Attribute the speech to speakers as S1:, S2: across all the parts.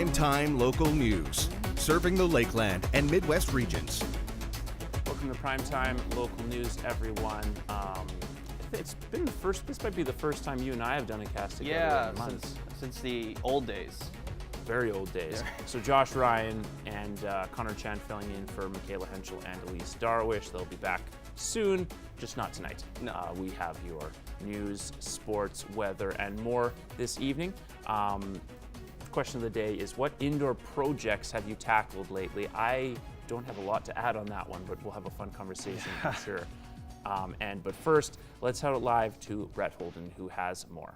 S1: Primetime local news, serving the Lakeland and Midwest regions.
S2: Welcome to Primetime local news, everyone. It's been this might be the first time you and I have done a cast together in months.
S3: Since the old days.
S2: Very old days. Yeah. So Josh Ryan and Connor Chan filling in for Michaela Henschel and Elise Darwish. They'll be back soon, just not tonight. No. We have your news, sports, weather, and more this evening. Question of the day is, what indoor projects have you tackled lately? I don't have a lot to add on that one, but we'll have a fun conversation for sure. But first, let's head out live to Brett Holden, who has more.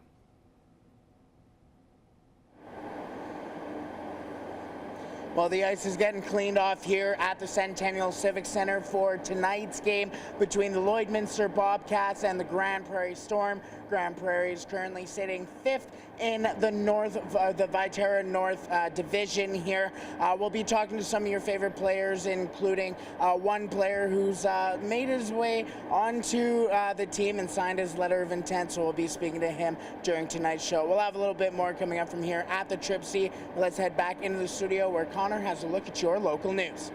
S4: Well, the ice is getting cleaned off here at the Centennial Civic Center for tonight's game between the Lloydminster Bobcats and the Grand Prairie Storm. Grand Prairie is currently sitting 5th in the the Viterra North division here. We'll be talking to some of your favorite players, including one player who's made his way onto the team and signed his letter of intent, so we'll be speaking to him during tonight's show. We'll have a little bit more coming up from here at the Trip C. Let's head back into the studio where Connor has a look at your local news.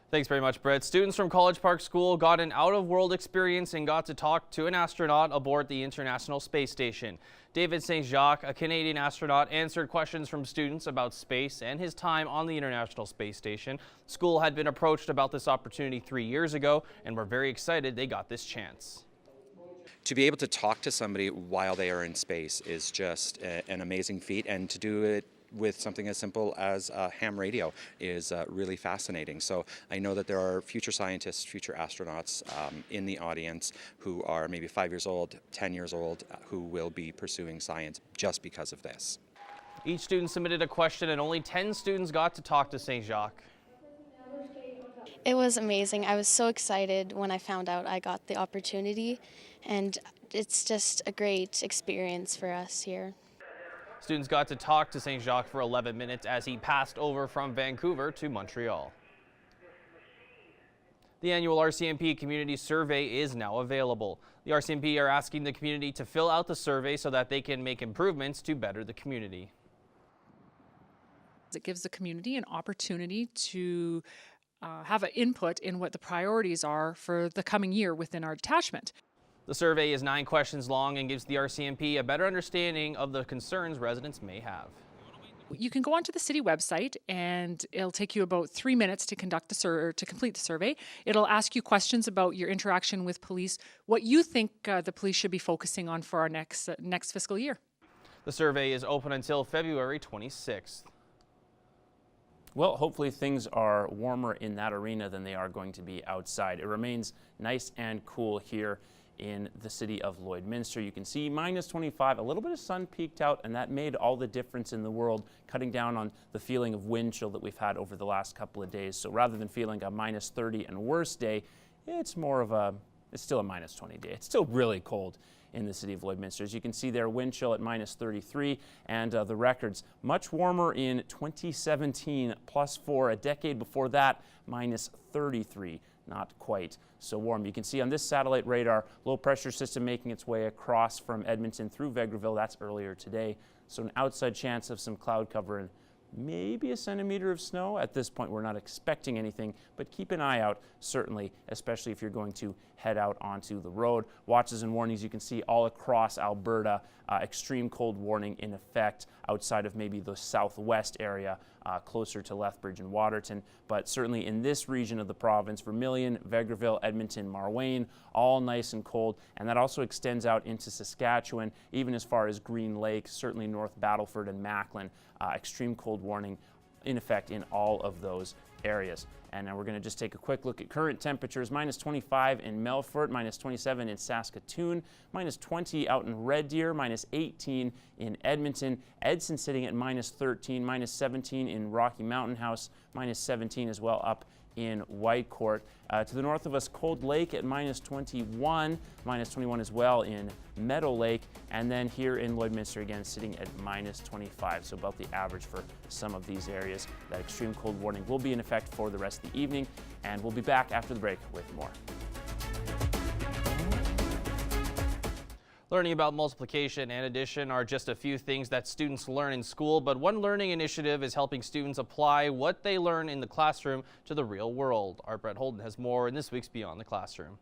S3: Thanks very much, Brett. Students from College Park School got an out-of-world experience and got to talk to an astronaut aboard the International Space Station. David St. Jacques, a Canadian astronaut, answered questions from students about space and his time on the International Space Station. School had been approached about this opportunity 3 years ago, and we're very excited they got this chance.
S5: To be able to talk to somebody while they are in space is just an amazing feat, and to do it with something as simple as ham radio is really fascinating. So I know that there are future scientists, future astronauts in the audience who are maybe 5 years old, 10 years old, who will be pursuing science just because of this.
S3: Each student submitted a question and only 10 students got to talk to St. Jacques.
S6: It was amazing. I was so excited when I found out I got the opportunity, and it's just a great experience for us here.
S3: Students got to talk to St. Jacques for 11 minutes as he passed over from Vancouver to Montreal. The annual RCMP community survey is now available. The RCMP are asking the community to fill out the survey so that they can make improvements to better the community.
S7: It gives the community an opportunity to have an input in what the priorities are for the coming year within our detachment.
S3: The survey is 9 questions long and gives the RCMP a better understanding of the concerns residents may have.
S7: You can go onto the city website, and it'll take you about 3 minutes to complete the survey. It'll ask you questions about your interaction with police, what you think the police should be focusing on for our next fiscal year.
S3: The survey is open until February 26th.
S2: Well, hopefully things are warmer in that arena than they are going to be outside. It remains nice and cool here in the city of Lloydminster. You can see minus 25, a little bit of sun peeked out, and that made all the difference in the world, cutting down on the feeling of wind chill that we've had over the last couple of days. So rather than feeling a minus 30 and worse day, it's still a minus 20 day. It's still really cold in the city of Lloydminster. As you can see there, wind chill at minus 33, and the records much warmer in 2017, plus 4. A decade before that, minus 33. Not quite so warm. You can see on this satellite radar, low pressure system making its way across from Edmonton through Vegreville. That's earlier today. So an outside chance of some cloud cover and maybe a centimeter of snow. At this point, we're not expecting anything, but keep an eye out, certainly, especially if you're going to head out onto the road. Watches and warnings you can see all across Alberta. Extreme cold warning in effect outside of maybe the southwest area, closer to Lethbridge and Waterton. But certainly in this region of the province, Vermilion, Vegreville, Edmonton, Marwayne, all nice and cold. And that also extends out into Saskatchewan, even as far as Green Lake, certainly North Battleford and Macklin. Extreme cold warning in effect in all of those areas. And now we're going to just take a quick look at current temperatures. Minus 25 in Melfort, minus 27 in Saskatoon, minus 20 out in Red Deer, minus 18 in Edmonton. Edson sitting at minus 13, minus 17 in Rocky Mountain House, minus 17 as well up in Whitecourt. To the north of us, Cold Lake at minus 21, minus 21 as well in Meadow Lake, and then here in Lloydminster again sitting at minus 25, so about the average for some of these areas. That extreme cold warning will be in effect for the rest of the evening, and we'll be back after the break with more.
S3: Learning about multiplication and addition are just a few things that students learn in school, but one learning initiative is helping students apply what they learn in the classroom to the real world. Our Brett Holden has more in this week's Beyond the Classroom.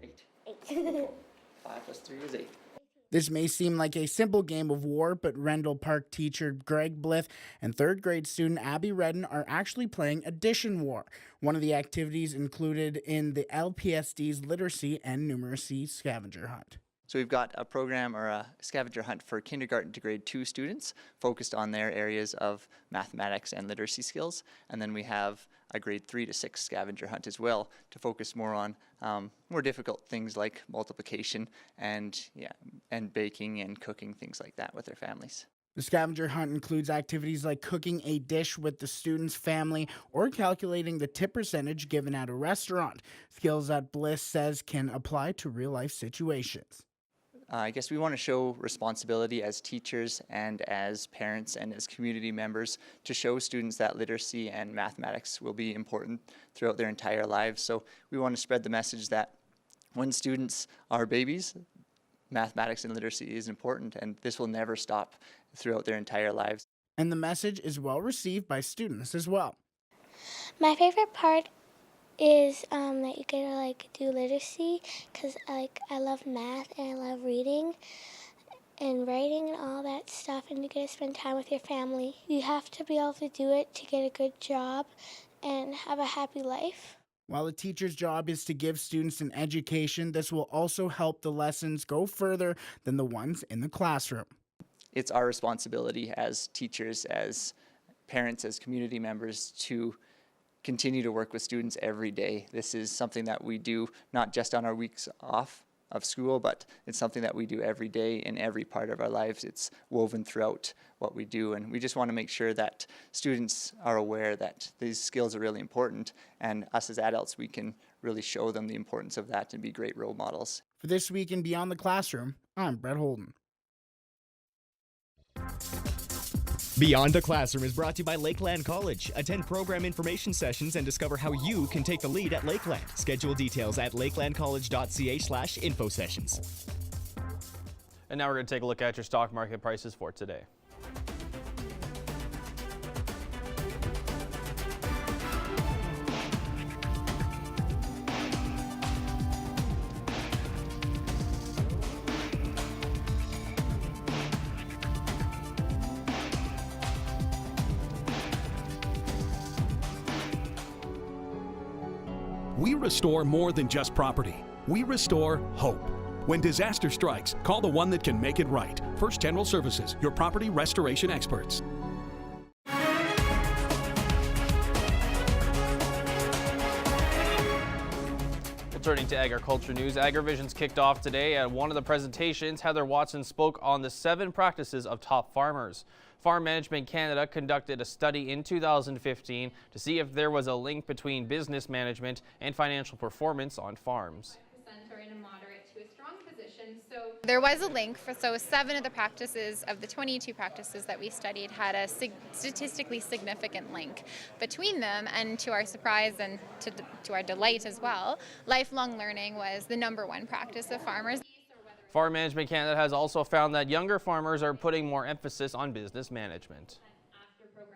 S8: Eight. 5 plus 3 is 8.
S4: This may seem like a simple game of war, but Rendell Park teacher Greg Blith and third grade student Abby Redden are actually playing addition war. One of the activities included in the LPSD's literacy and numeracy scavenger hunt.
S8: So we've got a program or a scavenger hunt for kindergarten to grade 2 students focused on their areas of mathematics and literacy skills. And then we have a grade 3 to 6 scavenger hunt as well to focus more on more difficult things like multiplication and baking and cooking, things like that with their families.
S4: The scavenger hunt includes activities like cooking a dish with the student's family or calculating the tip percentage given at a restaurant, skills that Bliss says can apply to real-life situations.
S8: I guess we want to show responsibility as teachers and as parents and as community members to show students that literacy and mathematics will be important throughout their entire lives. So we want to spread the message that when students are babies, mathematics and literacy is important, and this will never stop throughout their entire lives.
S4: And the message is well received by students as well.
S9: My favorite part is that you get to do literacy, because I love math and I love reading and writing and all that stuff, and you get to spend time with your family. You have to be able to do it to get a good job and have a happy life.
S4: While a teacher's job is to give students an education, this will also help the lessons go further than the ones in the classroom.
S8: It's our responsibility as teachers, as parents, as community members to continue to work with students every day. This is something that we do not just on our weeks off of school, but it's something that we do every day in every part of our lives. It's woven throughout what we do, and we just want to make sure that students are aware that these skills are really important, and us as adults, we can really show them the importance of that and be great role models.
S4: For This Week in Beyond the Classroom, I'm Brett Holden.
S10: Beyond the Classroom is brought to you by Lakeland College. Attend program information sessions and discover how you can take the lead at Lakeland. Schedule details at lakelandcollege.ca/info sessions.
S3: And now we're going to take a look at your stock market prices for today.
S1: We restore more than just property. We restore hope. When disaster strikes, call the one that can make it right. First General Services, your property restoration experts.
S3: Turning to agriculture news, AgriVision's kicked off today. At one of the presentations, Heather Watson spoke on the 7 practices of top farmers. Farm Management Canada conducted a study in 2015 to see if there was a link between business management and financial performance on farms.
S11: Are in a moderate to a strong position. So there was a link for 7 of the practices of the 22 practices that we studied had a statistically significant link between them, and to our surprise and to our delight as well, lifelong learning was the #1 practice of farmers.
S3: Farm Management Canada has also found that younger farmers are putting more emphasis on business management.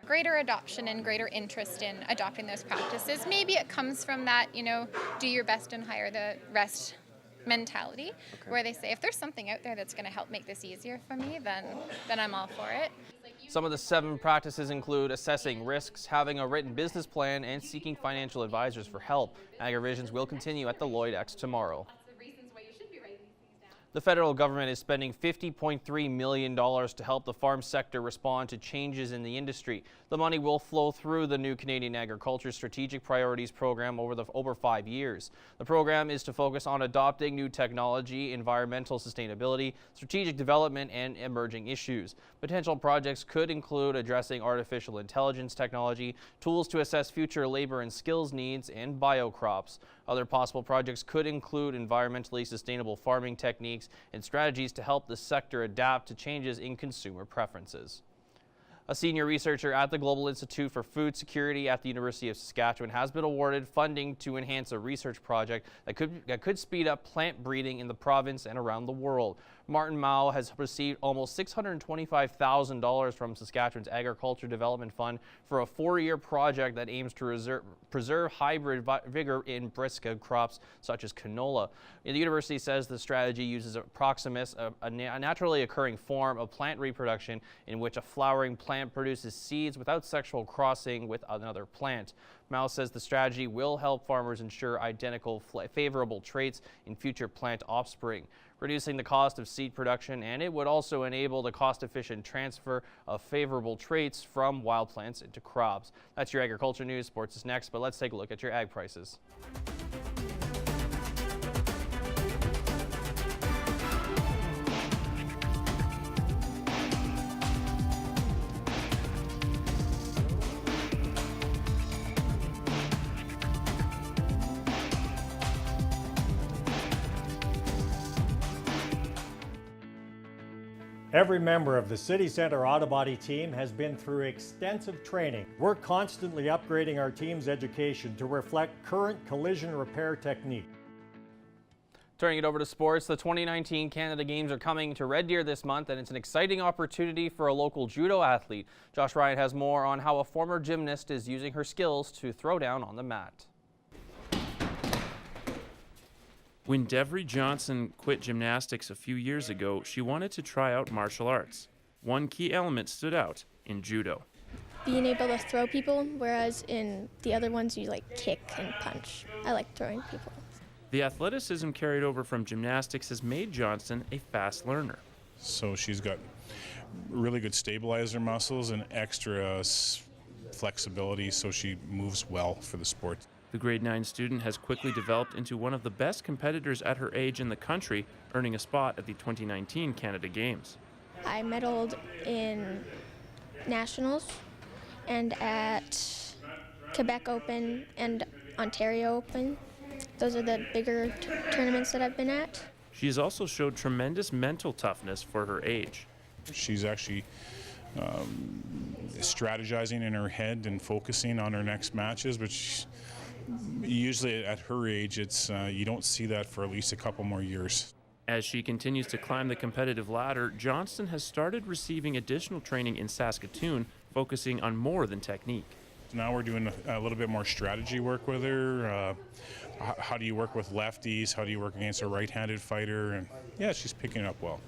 S11: Greater adoption and greater interest in adopting those practices. Maybe it comes from that, do your best and hire the rest mentality, where they say, if there's something out there that's going to help make this easier for me, then I'm all for it.
S3: Some of the 7 practices include assessing risks, having a written business plan, and seeking financial advisors for help. AgriVisions will continue at the Lloyd X tomorrow. The federal government is spending $50.3 million to help the farm sector respond to changes in the industry. The money will flow through the new Canadian Agriculture Strategic Priorities Program over 5 years. The program is to focus on adopting new technology, environmental sustainability, strategic development, and emerging issues. Potential projects could include addressing artificial intelligence technology, tools to assess future labor and skills needs, and biocrops. Other possible projects could include environmentally sustainable farming techniques and strategies to help the sector adapt to changes in consumer preferences. A senior researcher at the Global Institute for Food Security at the University of Saskatchewan has been awarded funding to enhance a research project that could speed up plant breeding in the province and around the world. Martin Mao has received almost $625,000 from Saskatchewan's Agriculture Development Fund for a 4-year project that aims to preserve hybrid vigor in Brisca crops such as canola. The university says the strategy uses Proximus, a naturally occurring form of plant reproduction in which a flowering plant produces seeds without sexual crossing with another plant. Mao says the strategy will help farmers ensure identical favorable traits in future plant offspring, reducing the cost of seed production, and it would also enable the cost-efficient transfer of favorable traits from wild plants into crops. That's your agriculture news. Sports is next, but let's take a look at your ag prices.
S12: Every member of the City Centre Autobody team has been through extensive training. We're constantly upgrading our team's education to reflect current collision repair technique.
S3: Turning it over to sports, the 2019 Canada Games are coming to Red Deer this month, and it's an exciting opportunity for a local judo athlete. Josh Ryan has more on how a former gymnast is using her skills to throw down on the mat.
S2: When Devry Johnson quit gymnastics a few years ago, she wanted to try out martial arts. One key element stood out in judo.
S13: Being able to throw people, whereas in the other ones you like kick and punch. I like throwing people.
S2: The athleticism carried over from gymnastics has made Johnson a fast learner.
S14: So she's got really good stabilizer muscles and extra flexibility, so she moves well for the sport.
S2: The grade 9 student has quickly developed into one of the best competitors at her age in the country, earning a spot at the 2019 Canada Games.
S13: I medaled in nationals and at Quebec Open and Ontario Open. Those are the bigger tournaments that I've been at.
S2: She has also showed tremendous mental toughness for her age.
S14: She's actually strategizing in her head and focusing on her next matches, which usually at her age, it's you don't see that for at least a couple more years.
S2: As she continues to climb the competitive ladder, Johnston has started receiving additional training in Saskatoon, focusing on more than technique.
S14: Now we're doing a little bit more strategy work with her. How do you work with lefties? How do you work against a right-handed fighter? And yeah, she's picking it up well.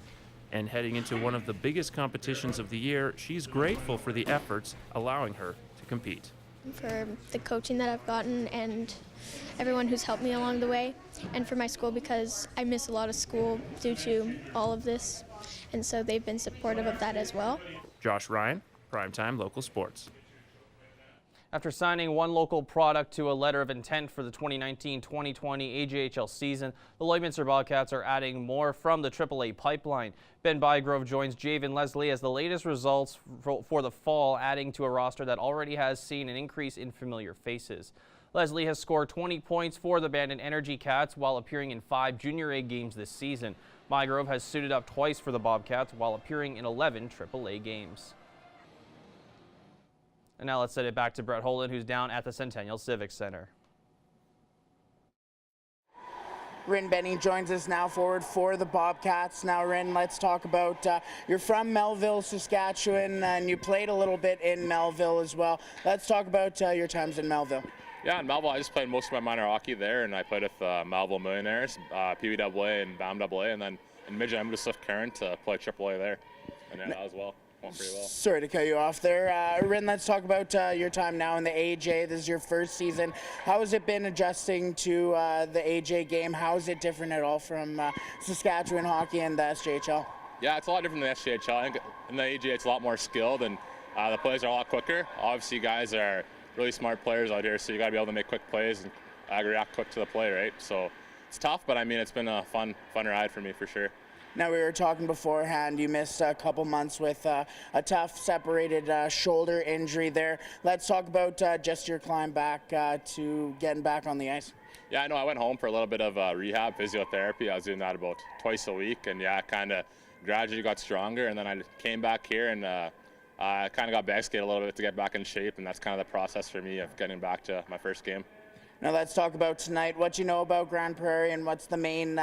S2: And heading into one of the biggest competitions of the year, she's grateful for the efforts allowing her to compete.
S13: For the coaching that I've gotten and everyone who's helped me along the way, and for my school because I miss a lot of school due to all of this, and so they've been supportive of that as well.
S2: Josh Ryan, Primetime Local Sports.
S3: After signing one local product to a letter of intent for the 2019-2020 AJHL season, the Lloydminster Bobcats are adding more from the AAA pipeline. Ben Bygrove joins Javen Leslie as the latest results for the fall, adding to a roster that already has seen an increase in familiar faces. Leslie has scored 20 points for the Bandon Energy Cats while appearing in 5 Junior A games this season. Bygrove has suited up twice for the Bobcats while appearing in 11 AAA games. And now let's send it back to Brett Holden, who's down at the Centennial Civic Center.
S4: Ren Bennie joins us now forward for the Bobcats. Now, Ren, let's talk about, you're from Melville, Saskatchewan, and you played a little bit in Melville as well. Let's talk about your times in Melville.
S15: Yeah, in Melville, I just played most of my minor hockey there, and I played with Melville Millionaires, PBAA and BAM-AA, and then in midget, I moved to Swift Current to play AAA there, and yeah, that as well. Pretty well. Sorry
S4: to cut you off there. Ren, let's talk about your time now in the AJ. This is your first season. How has it been adjusting to the AJ game? How is it different at all from Saskatchewan hockey and the SJHL?
S15: Yeah, it's a lot different than the SJHL. I think in the AJ it's a lot more skilled and the plays are a lot quicker. Obviously, you guys are really smart players out here, so you got to be able to make quick plays and react quick to the play, right? So it's tough, but I mean, it's been a fun ride for me for sure.
S4: Now, we were talking beforehand, you missed a couple months with a tough separated shoulder injury there. Let's talk about just your climb back to getting back on the ice.
S15: Yeah, I know I went home for a little bit of rehab, physiotherapy. I was doing that about twice a week, and yeah, kind of gradually got stronger, and then I came back here and I kind of got bag skate a little bit to get back in shape, and that's kind of the process for me of getting back to my first game.
S4: Now let's talk about tonight, what you know about Grand Prairie and what's the main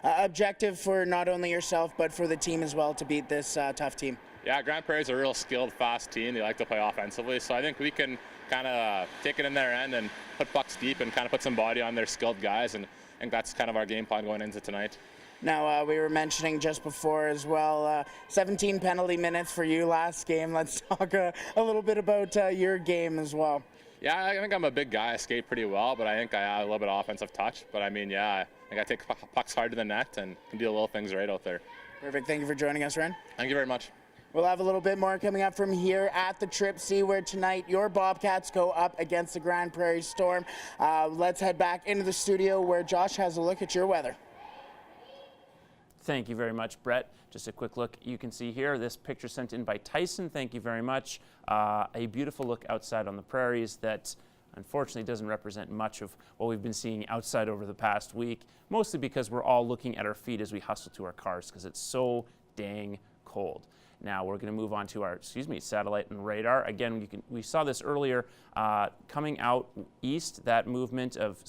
S4: objective for not only yourself but for the team as well to beat this tough team.
S15: Yeah, Grand Prairie is a real skilled, fast team. They like to play offensively, so I think we can kind of take it in their end and put pucks deep and kind of put some body on their skilled guys, and I think that's kind of our game plan going into tonight.
S4: Now, we were mentioning just before as well, 17 penalty minutes for you last game. Let's talk a little bit about your game as well.
S15: Yeah, I think I'm a big guy. I skate pretty well, but I think I have a little bit of offensive touch. But I mean, yeah, I think I take pucks hard to the net and can do little things right out there.
S4: Perfect. Thank you for joining us, Ren.
S15: Thank you very much.
S4: We'll have a little bit more coming up from here at the Trip C, where tonight your Bobcats go up against the Grand Prairie Storm. Let's head back into the studio where Josh has a look at your weather.
S2: Thank you very much, Brett. Just a quick look. You can see here this picture sent in by Tyson. Thank you very much. A beautiful look outside on the prairies that unfortunately doesn't represent much of what we've been seeing outside over the past week, mostly because we're all looking at our feet as we hustle to our cars because it's so dang cold. Now we're going to move on to our, satellite and radar. Again, we saw this earlier coming out east. That movement of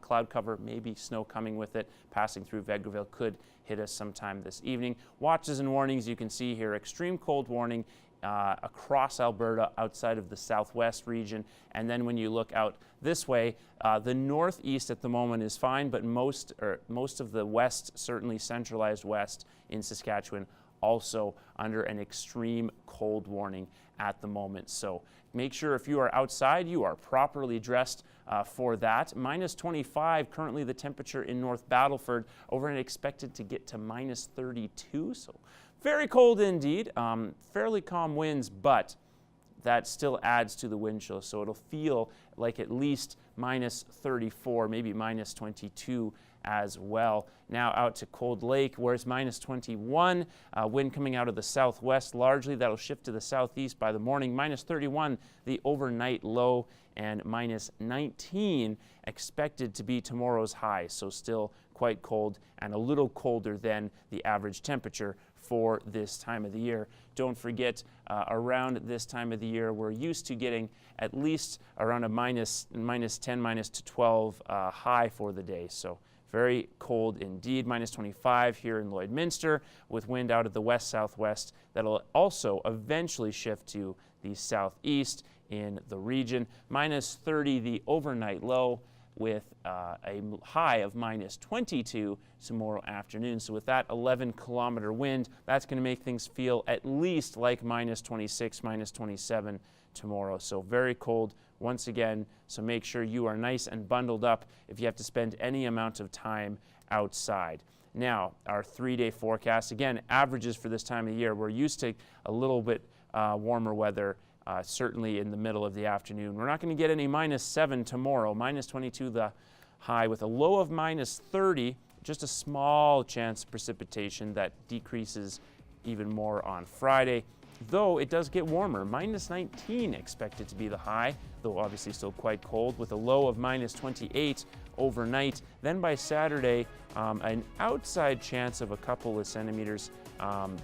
S2: cloud cover, maybe snow coming with it, passing through Vegreville could hit us sometime this evening. Watches and warnings you can see here. Extreme cold warning across Alberta outside of the southwest region. And then when you look out this way, the northeast at the moment is fine, but most of the west, certainly centralized west in Saskatchewan, also under an extreme cold warning at the moment. So make sure if you are outside, you are properly dressed for that. Minus 25 currently the temperature in North Battleford, overnight expected to get to minus 32. So very cold indeed, fairly calm winds, but that still adds to the wind chill. So it'll feel like at least minus 34, maybe minus 22 as well. Now out to Cold Lake, where it's minus 21. Wind coming out of the southwest largely. That'll shift to the southeast by the morning. Minus 31, the overnight low, and minus 19 expected to be tomorrow's high. So still quite cold and a little colder than the average temperature for this time of the year. Don't forget, around this time of the year, we're used to getting at least around a minus 10, minus 12 high for the day. So very cold indeed. Minus 25 here in Lloydminster with wind out of the west-southwest. That'll also eventually shift to the southeast in the region. Minus 30 the overnight low with a high of minus 22 tomorrow afternoon. So with that 11-kilometer wind, that's going to make things feel at least like minus 26, minus 27 tomorrow. So very cold once again, so make sure you are nice and bundled up if you have to spend any amount of time outside. Now, our 3-day forecast, again, averages for this time of year. We're used to a little bit warmer weather, certainly in the middle of the afternoon. We're not going to get any minus 7 tomorrow, minus 22 the high with a low of minus 30, just a small chance of precipitation that decreases even more on Friday. Though it does get warmer, minus 19 expected to be the high, though obviously still quite cold, with a low of minus 28 overnight. Then by Saturday, an outside chance of a couple of centimeters,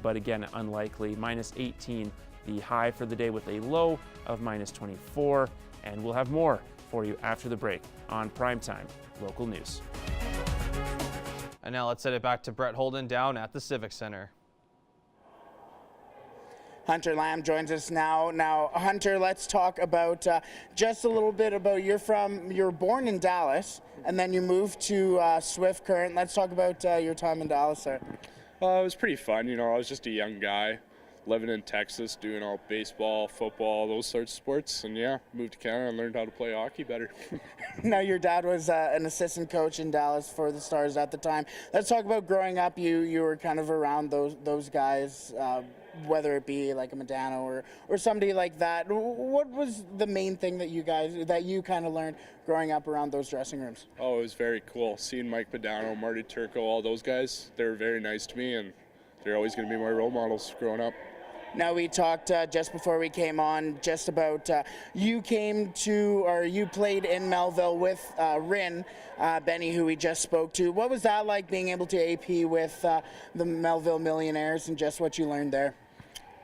S2: but again, unlikely. Minus 18 the high for the day with a low of minus 24. And we'll have more for you after the break on Primetime Local News.
S3: And now let's send it back to Brett Holden down at the Civic Center.
S4: Hunter Lamb joins us now. Now, Hunter, let's talk about just a little bit about you're born in Dallas, and then you moved to Swift Current. Let's talk about your time in Dallas, sir.
S16: It was pretty fun. You know, I was just a young guy living in Texas, doing all baseball, football, those sorts of sports. And yeah, moved to Canada and learned how to play hockey better.
S4: Now, your dad was an assistant coach in Dallas for the Stars at the time. Let's talk about growing up. You were kind of around those guys, whether it be like a Medano or somebody like that. What was the main thing that you kind of learned growing up around those dressing rooms?
S16: Oh, it was very cool. Seeing Mike Medano, Marty Turco, all those guys, they were very nice to me, and they're always going to be my role models growing up.
S4: Now, we talked just before we came on just about you played in Melville with Ren Bennie, who we just spoke to. What was that like, being able to AP with the Melville Millionaires, and just what you learned there?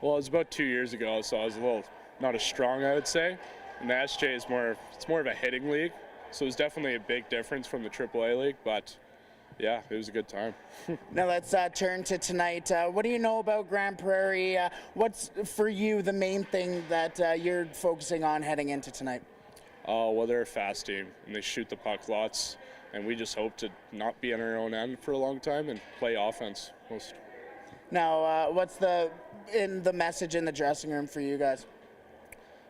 S16: Well, it was about 2 years ago, so I was a little not as strong, I would say. And the SJ is more of a hitting league, so it was definitely a big difference from the AAA league, but yeah, it was a good time.
S4: Now let's turn to tonight. What do you know about Grand Prairie? What's for you the main thing that you're focusing on heading into tonight?
S16: Well, they're a fast team, and they shoot the puck lots, and we just hope to not be on our own end for a long time and play offense most.
S4: Now, what's the message in the dressing room for you guys?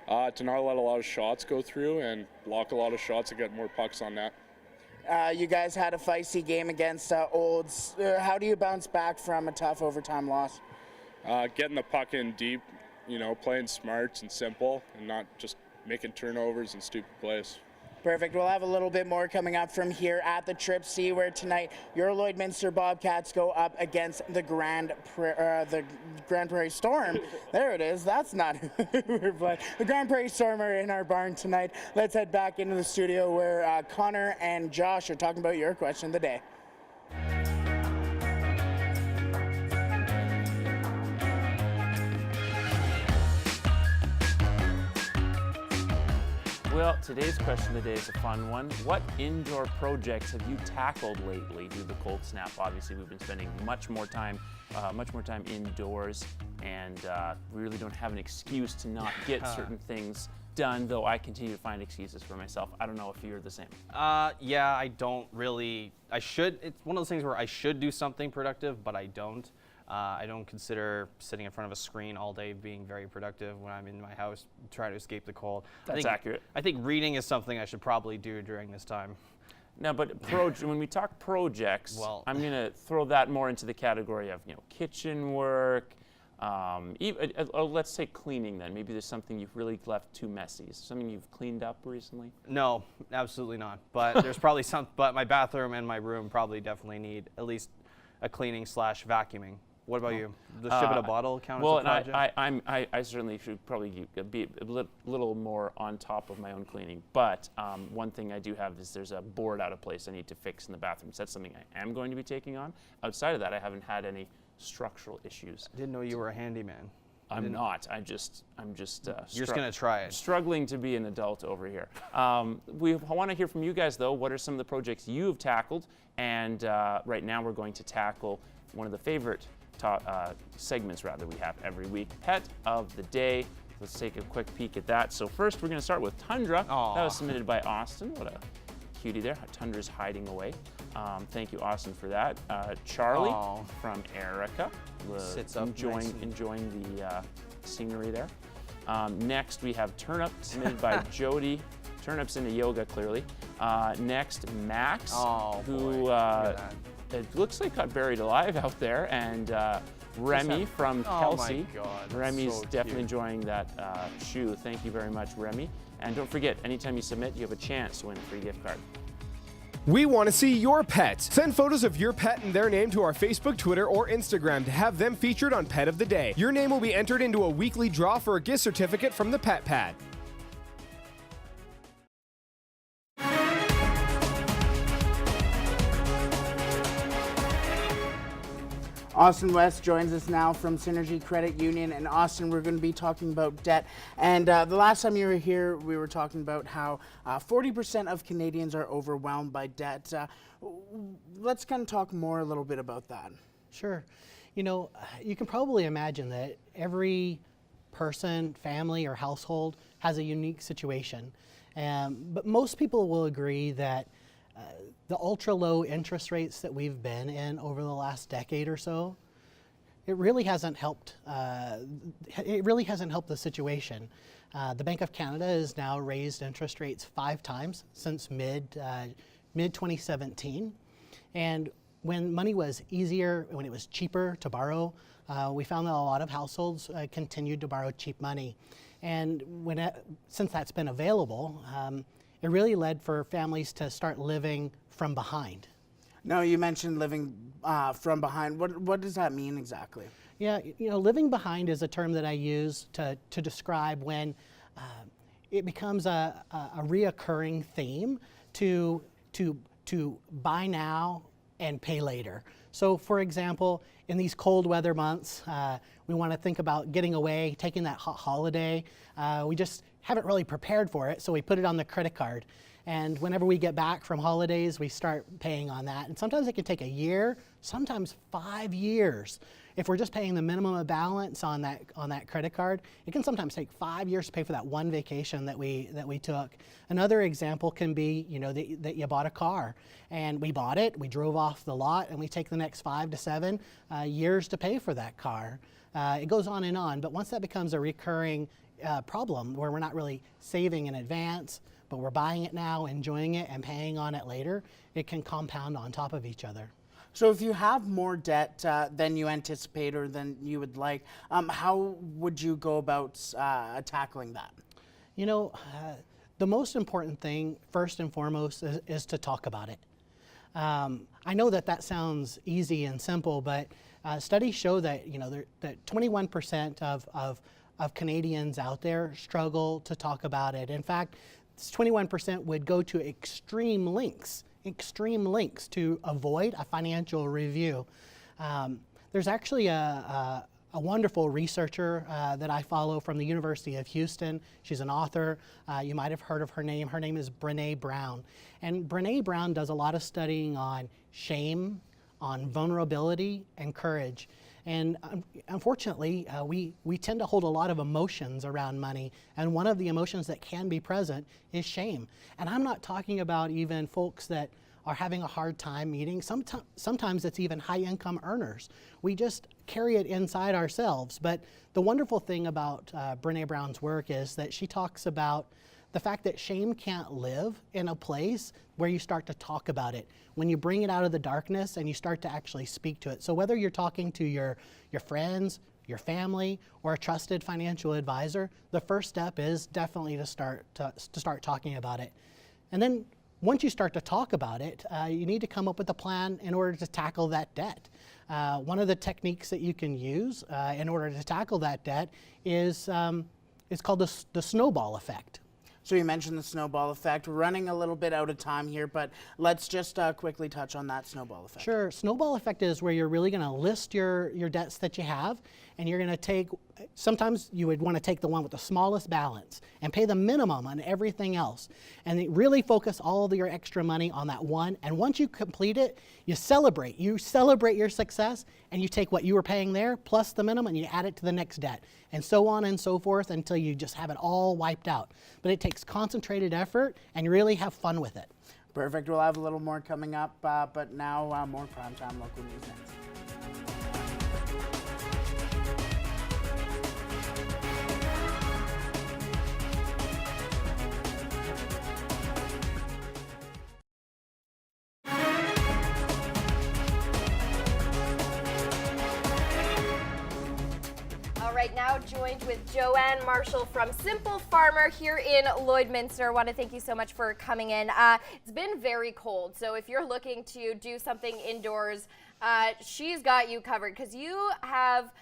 S16: To not let a lot of shots go through and block a lot of shots and get more pucks on net.
S4: You guys had a feisty game against Olds. How do you bounce back from a tough overtime loss?
S16: Getting the puck in deep, playing smart and simple and not just making turnovers and stupid plays.
S4: Perfect. We'll have a little bit more coming up from here at the Trip C, where tonight your Lloydminster Bobcats go up against the Grand Prairie Storm. There it is. That's not who we're playing. The Grand Prairie Storm are in our barn tonight. Let's head back into the studio where Connor and Josh are talking about your question of the day.
S2: Well, today's question of the day is a fun one. What indoor projects have you tackled lately due to the cold snap? Obviously, we've been spending much more time indoors, and we really don't have an excuse to not get certain things done, though I continue to find excuses for myself. I don't know if you're the same.
S3: Yeah, I don't really. I should. It's one of those things where I should do something productive, but I don't. I don't consider sitting in front of a screen all day being very productive when I'm in my house trying to escape the cold.
S2: That's accurate.
S3: I think reading is something I should probably do during this time.
S2: No, but when we talk projects,
S3: well,
S2: I'm going to throw that more into the category of kitchen work. Let's say cleaning then. Maybe there's something you've really left too messy. Something you've cleaned up recently?
S3: No, absolutely not. But there's probably but my bathroom and my room probably definitely need at least a cleaning / vacuuming. What about you? Does ship in a bottle count as a project?
S2: Well, I certainly should probably be a little more on top of my own cleaning. But one thing I do have is there's a board out of place I need to fix in the bathroom. So that's something I am going to be taking on. Outside of that, I haven't had any structural issues.
S3: I didn't know you were a handyman.
S2: I'm not. I'm just.
S3: You're just gonna try it.
S2: Struggling to be an adult over here. We want to hear from you guys though. What are some of the projects you've tackled? And right now we're going to tackle one of the favorite segments we have every week, Pet of the Day. Let's take a quick peek at that. So first we're going to start with Tundra.
S3: Aww.
S2: That was submitted by Austin. What a cutie there. Tundra's hiding away. Thank you, Austin, for that. Charlie from Erica.
S3: Sits up
S2: enjoying the scenery there. Next we have Turnip submitted by Jody. Turnip's into yoga, clearly. Next, Max, who it looks like got buried alive out there, and Remy from Kelsey.
S3: Oh my God,
S2: Remy's
S3: so
S2: definitely
S3: cute.
S2: enjoying that shoe. Thank you very much, Remy. And don't forget, anytime you submit, you have a chance to win a free gift card.
S17: We want to see your pets. Send photos of your pet and their name to our Facebook, Twitter, or Instagram to have them featured on Pet of the Day. Your name will be entered into a weekly draw for a gift certificate from the Pet Pad.
S4: Austin West joins us now from Synergy Credit Union. And Austin, we're going to be talking about debt. And the last time you were here, we were talking about how 40% of Canadians are overwhelmed by debt. Let's kind of talk more a little bit about that.
S18: Sure. You can probably imagine that every person, family, or household has a unique situation. But most people will agree that the ultra low interest rates that we've been in over the last decade or so, it really hasn't helped. It really hasn't helped the situation. The Bank of Canada has now raised interest rates 5 times since mid 2017, and when money was easier, when it was cheaper to borrow, we found that a lot of households continued to borrow cheap money, and since that's been available. It really led for families to start living from behind.
S4: Now, you mentioned living from behind. What does that mean exactly?
S18: Yeah, living behind is a term that I use to describe when it becomes a reoccurring theme to buy now and pay later. So for example, in these cold weather months, we want to think about getting away, taking that hot holiday. We just haven't really prepared for it, so we put it on the credit card. And whenever we get back from holidays, we start paying on that. And sometimes it can take a year, sometimes 5 years. If we're just paying the minimum balance on that credit card, it can sometimes take 5 years to pay for that one vacation that we took. Another example can be, you know, that you bought a car, and we bought it, we drove off the lot, and we take the next 5 to 7 years to pay for that car. It goes on, but once that becomes a recurring problem where we're not really saving in advance, but we're buying it now, enjoying it, and paying on it later, it can compound on top of each other.
S4: So if you have more debt than you anticipate or than you would like, how would you go about tackling that?
S18: You know, the most important thing, first and foremost, is to talk about it. I know that sounds easy and simple, but studies show that, you know, that 21% of Canadians out there struggle to talk about it. In fact, 21% would go to extreme lengths to avoid a financial review. There's actually a wonderful researcher that I follow from the University of Houston. She's an author. You might have heard of her name. Her name is Brené Brown. And Brené Brown does a lot of studying on shame, on vulnerability, and courage. And unfortunately, we tend to hold a lot of emotions around money, and one of the emotions that can be present is shame. And I'm not talking about even folks that are having a hard time eating. Sometimes it's even high-income earners. We just carry it inside ourselves. But the wonderful thing about Brené Brown's work is that she talks about the fact that shame can't live in a place where you start to talk about it. When you bring it out of the darkness and you start to actually speak to it. So whether you're talking to your friends, your family, or a trusted financial advisor, the first step is definitely to start talking about it. And then once you start to talk about it, you need to come up with a plan in order to tackle that debt. One of the techniques that you can use in order to tackle that debt is called the snowball effect.
S4: So you mentioned the snowball effect. We're running a little bit out of time here, but let's just quickly touch on that snowball effect.
S18: Sure. Snowball effect is where you're really going to list your debts that you have, and you're going to take, sometimes you would want to take the one with the smallest balance and pay the minimum on everything else, and really focus all of your extra money on that one. And once you complete it, you celebrate your success, and you take what you were paying there plus the minimum and you add it to the next debt, and so on and so forth until you just have it all wiped out. But it takes concentrated effort, and you really have fun with it.
S4: Perfect. We'll have a little more coming up, but now more Primetime Local News next.
S19: Now joined with Joanne Marshall from Simple Farmer here in Lloydminster. I want to thank you so much for coming in. It's been very cold, so if you're looking to do something indoors, she's got you covered because you have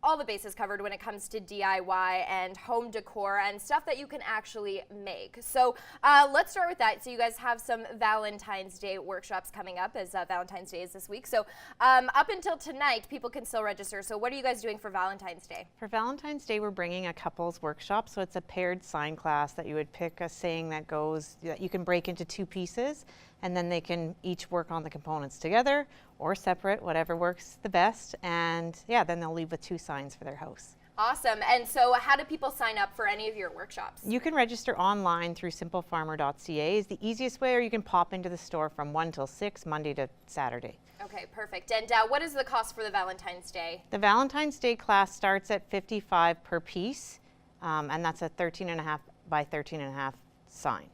S19: all the bases covered when it comes to DIY and home decor and stuff that you can actually make. So let's start with that. So you guys have some Valentine's Day workshops coming up, as Valentine's Day is this week. So up until tonight, people can still register. So what are you guys doing for Valentine's Day?
S20: For Valentine's Day, we're bringing a couples workshop. So it's a paired sign class that you would pick a saying that you can break into 2 pieces, and then they can each work on the components together or separate, whatever works the best. And yeah, then they'll leave with 2 signs for their house.
S19: Awesome. And so how do people sign up for any of your workshops?
S20: You can register online through simplefarmer.ca is the easiest way, or you can pop into the store from 1 till 6, Monday to Saturday.
S19: Okay, perfect. And what is the cost for the Valentine's Day?
S20: The Valentine's Day class starts at $55 per piece, and that's a 13.5 by 13.5 sign.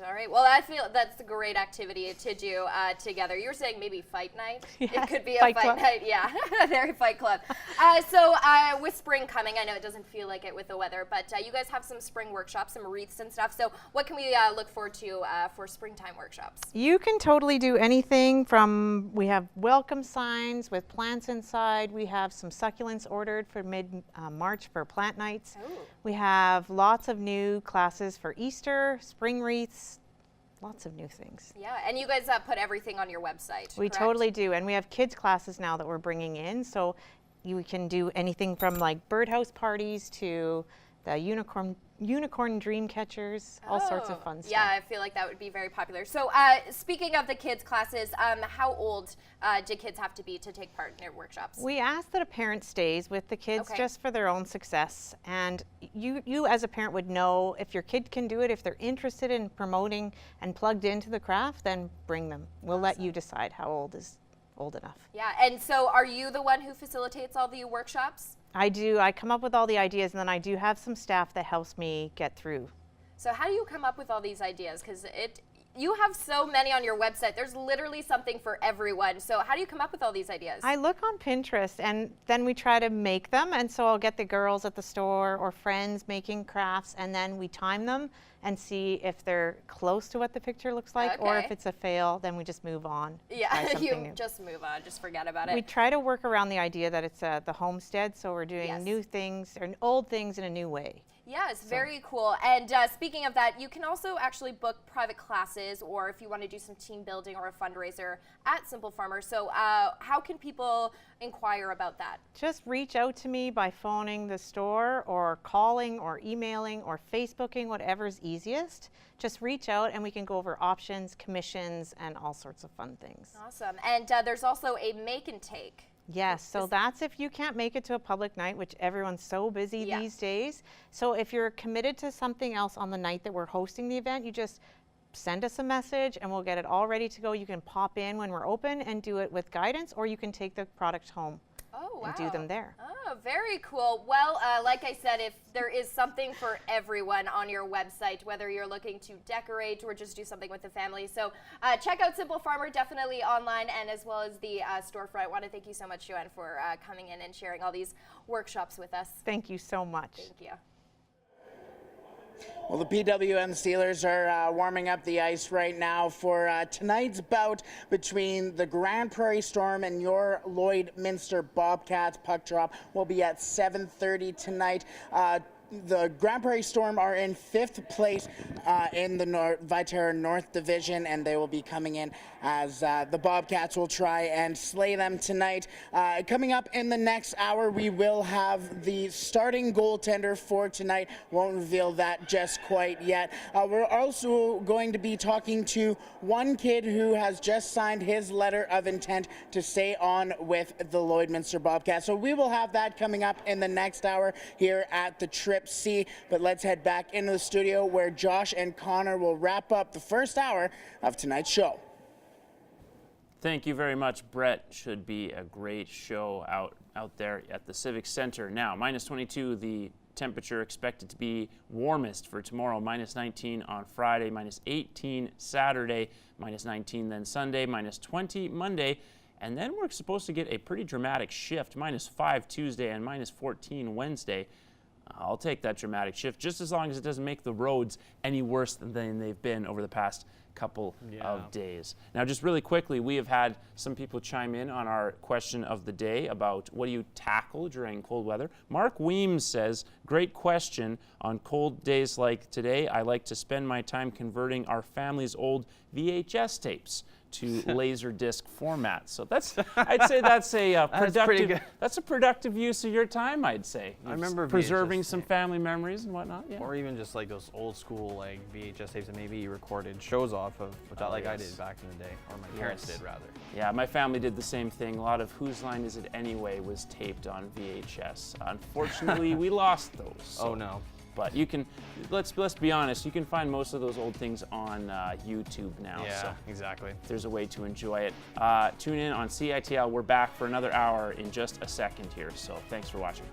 S19: All right. Well, I feel that's a great activity to do together. You were saying maybe fight night? Yes, it could be a fight night. Yeah, very fight club. So with spring coming, I know it doesn't feel like it with the weather, but you guys have some spring workshops, some wreaths and stuff. So what can we look forward to for springtime workshops?
S20: You can totally do anything from, we have welcome signs with plants inside. We have some succulents ordered for mid-March for plant nights. Ooh. We have lots of new classes for Easter, spring wreaths, lots of new things.
S19: Yeah, and you guys put everything on your website,
S20: We
S19: correct?
S20: totally do, and we have kids classes now that we're bringing in, so you can do anything from like birdhouse parties to the unicorn dream catchers, all sorts of fun stuff.
S19: Yeah, I feel like that would be very popular. So speaking of the kids classes, how old do kids have to be to take part in your workshops?
S20: We ask that a parent stays with the kids just for their own success, and you as a parent would know if your kid can do it. If they're interested in promoting and plugged into the craft, then bring them. We'll let you decide how old is old enough.
S19: Yeah, and so are you the one who facilitates all the workshops?
S20: I do. I come up with all the ideas, and then I do have some staff that helps me get through.
S19: So how do you come up with all these ideas? Because you have so many on your website. There's literally something for everyone. So how do you come up with all these ideas?
S20: I look on Pinterest, and then we try to make them. And so I'll get the girls at the store or friends making crafts, and then we time them and see if they're close to what the picture looks like, or if it's a fail, then we just move on.
S19: Yeah, you just move on, just forget about it.
S20: We try to work around the idea that it's the homestead, so we're doing new things or old things in a new way.
S19: Yeah, it's very cool. And speaking of that, you can also actually book private classes, or if you want to do some team building or a fundraiser at Simple Farmer. So how can people inquire about that?
S20: Just reach out to me by phoning the store or calling or emailing or Facebooking, whatever's easiest. Just reach out and we can go over options, commissions, and all sorts of fun things.
S19: Awesome. And there's also a make and take.
S20: Yes, so that's if you can't make it to a public night, which everyone's so busy these days. So if you're committed to something else on the night that we're hosting the event, you just send us a message and we'll get it all ready to go. You can pop in when we're open and do it with guidance, or you can take the product home and do them there.
S19: Oh, very cool. Well, like I said, if there is something for everyone on your website, whether you're looking to decorate or just do something with the family. So check out Simple Farmer definitely online, and as well as the storefront. I want to thank you so much, Joanne, for coming in and sharing all these workshops with us.
S20: Thank you so much.
S19: Thank you.
S4: Well, the PWM Steelers are warming up the ice right now for tonight's bout between the Grand Prairie Storm and your Lloydminster Bobcats. Puck drop will be at 7:30 tonight. The Grand Prairie Storm are in 5th place in the Viterra North Division, and they will be coming in as the Bobcats will try and slay them tonight. Coming up in the next hour, we will have the starting goaltender for tonight. Won't reveal that just quite yet. We're also going to be talking to one kid who has just signed his letter of intent to stay on with the Lloydminster Bobcats. So we will have that coming up in the next hour here at the Trip C. But let's head back into the studio where Josh and Connor will wrap up the first hour of tonight's show.
S2: Thank you very much, Brett. Should be a great show out there at the Civic Center. Now, -22, the temperature expected to be warmest for tomorrow. -19 on Friday, -18 Saturday, -19 then Sunday, -20 Monday. And then we're supposed to get a pretty dramatic shift, -5 Tuesday and -14 Wednesday. I'll take that dramatic shift just as long as it doesn't make the roads any worse than they've been over the past couple of days. Now, just really quickly, we have had some people chime in on our question of the day about what do you tackle during cold weather. Mark Weems says, great question. On cold days like today, I like to spend my time converting our family's old VHS tapes to Laserdisc format. So I'd say that's a productive. That's a productive use of your time, I'd say.
S3: I remember
S2: preserving some family memories and whatnot. Yeah.
S3: Or even just like those old school like VHS tapes that maybe you recorded shows off of, like I did back in the day, or my parents did rather. Yeah, my family did the same thing. A lot of Whose Line Is It Anyway was taped on VHS. Unfortunately, we lost those. So. Oh no.
S2: But you can, let's be honest, you can find most of those old things on YouTube now.
S3: Yeah,
S2: so
S3: exactly.
S2: There's a way to enjoy it. Tune in on CITL. We're back for another hour in just a second here. So thanks for watching.